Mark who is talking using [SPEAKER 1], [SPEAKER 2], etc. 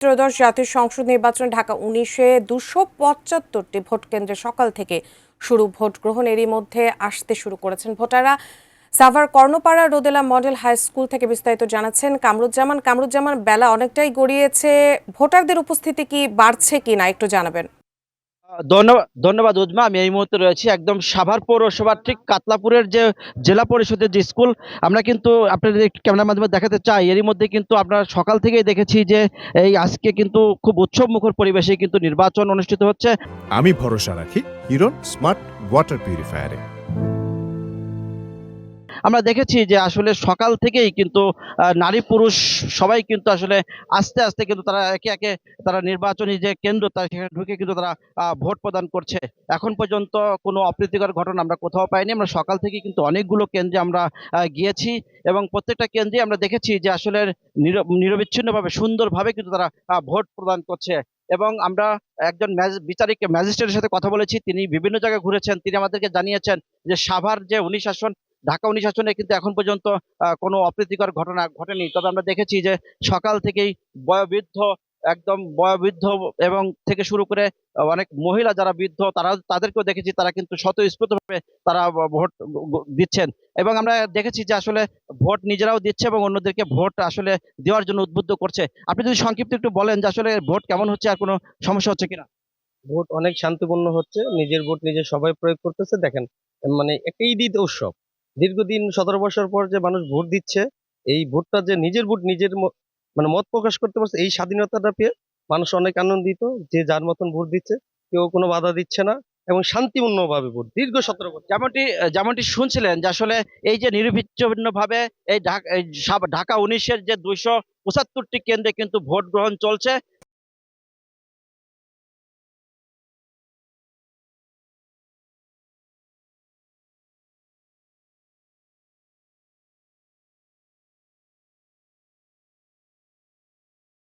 [SPEAKER 1] ত্রয়োদশ জাতীয় সংসদ নির্বাচন ঢাকা 19-এ 275টি ভোট কেন্দ্রে সকাল থেকে শুরু ভোট গ্রহণ। এরই মধ্যে আসতে শুরু করেছেন ভোটাররা। সাভার কর্ণপাড়া রোদেলা মডেল হাই স্কুল থেকে বিস্তারিত জানাচ্ছেন কামরুজ্জামান। বেলা অনেকটাই গড়িয়েছে, ভোটারদের উপস্থিতি কি বাড়ছে কিনা একটু জানাবেন।
[SPEAKER 2] ধন্যবাদ ধন্যবাদ উজমা। আমি এই মুহূর্তে রয়েছি একদম সাভার পৌরসভার ঠিক কাতলাপুরের যে জেলা পরিষদের যে স্কুল, আমরা কিন্তু আপনাদের একটু ক্যামেরার মাধ্যমে দেখাতে চাই। এরই মধ্যে কিন্তু আমরা সকাল থেকেই দেখেছি যে এই আজকে কিন্তু খুব উৎসব মুখর পরিবেশে কিন্তু নির্বাচন অনুষ্ঠিত হচ্ছে।
[SPEAKER 3] আমি ভরসা রাখি হিরন স্মার্ট ওয়াটার পিউরিফায়ারে।
[SPEAKER 2] আমরা দেখেছি যে আসলে সকাল থেকেই কিন্তু নারী পুরুষ সবাই কিন্তু আসলে আস্তে আস্তে কিন্তু তারা একে একে তারা নির্বাচনী যে কেন্দ্র তার সেখানে ঢুকে কিন্তু তারা ভোট প্রদান করছে। এখন পর্যন্ত কোনো অপ্রীতিকর ঘটনা আমরা কোথাও পাইনি। আমরা সকাল থেকে কিন্তু অনেকগুলো কেন্দ্রে আমরা গিয়েছি এবং প্রত্যেকটা কেন্দ্রে আমরা দেখেছি যে আসলে নিরবিচ্ছিন্নভাবে সুন্দরভাবে কিন্তু তারা ভোট প্রদান করছে। এবং আমরা একজন বিচারিক ম্যাজিস্ট্রেটের সাথে কথা বলেছি, তিনি বিভিন্ন জায়গায় ঘুরেছেন। তিনি আমাদেরকে জানিয়েছেন যে সাভার যে 19 আসন, ঢাকা 19 আসনে কিন্তু এখন পর্যন্ত কোনো অপ্রীতিকর ঘটনা ঘটেনি। তবে আমরা দেখেছি যে সকাল থেকেই বয়োবৃদ্ধ, একদম বয়োবৃদ্ধ এবং থেকে শুরু করে অনেক মহিলা যারা বৃদ্ধ তাদেরকেও দেখেছি, তারা কিন্তু স্বতঃস্ফূর্তভাবে তারা ভোট দিচ্ছেন। এবং আমরা দেখেছি যে আসলে ভোট নিজেরাও দিচ্ছে এবং অন্যদেরকে ভোট আসলে দেওয়ার জন্য উদ্বুদ্ধ করছে। আপনি যদি সংক্ষিপ্ত একটু বলেন যে আসলে ভোট কেমন হচ্ছে, আর কোনো সমস্যা হচ্ছে কিনা?
[SPEAKER 4] ভোট অনেক শান্তিপূর্ণ হচ্ছে। নিজের ভোট নিজে সবাই প্রয়োগ করতেছে। দেখেন, মানে একটা ঈদ উৎসব। দীর্ঘদিন 17 বছর পর যে মানুষ ভোট দিচ্ছে, এই ভোটটা যে নিজের ভোট নিজের মানে মত প্রকাশ করতে পারছে, এই স্বাধীনতাটা পেয়ে মানুষ অনেক আনন্দিত। যে যার মতন ভোট দিচ্ছে, কেউ কোনো বাধা দিচ্ছে না এবং শান্তিপূর্ণভাবে ভোট দীর্ঘ 17 বছর।
[SPEAKER 2] যেমনটি শুনছিলেন যে আসলে এই যে নিরবিচ্ছিন্ন ভাবে এই ঢাকা 19-এর যে 275টি কেন্দ্রে কিন্তু ভোট গ্রহণ চলছে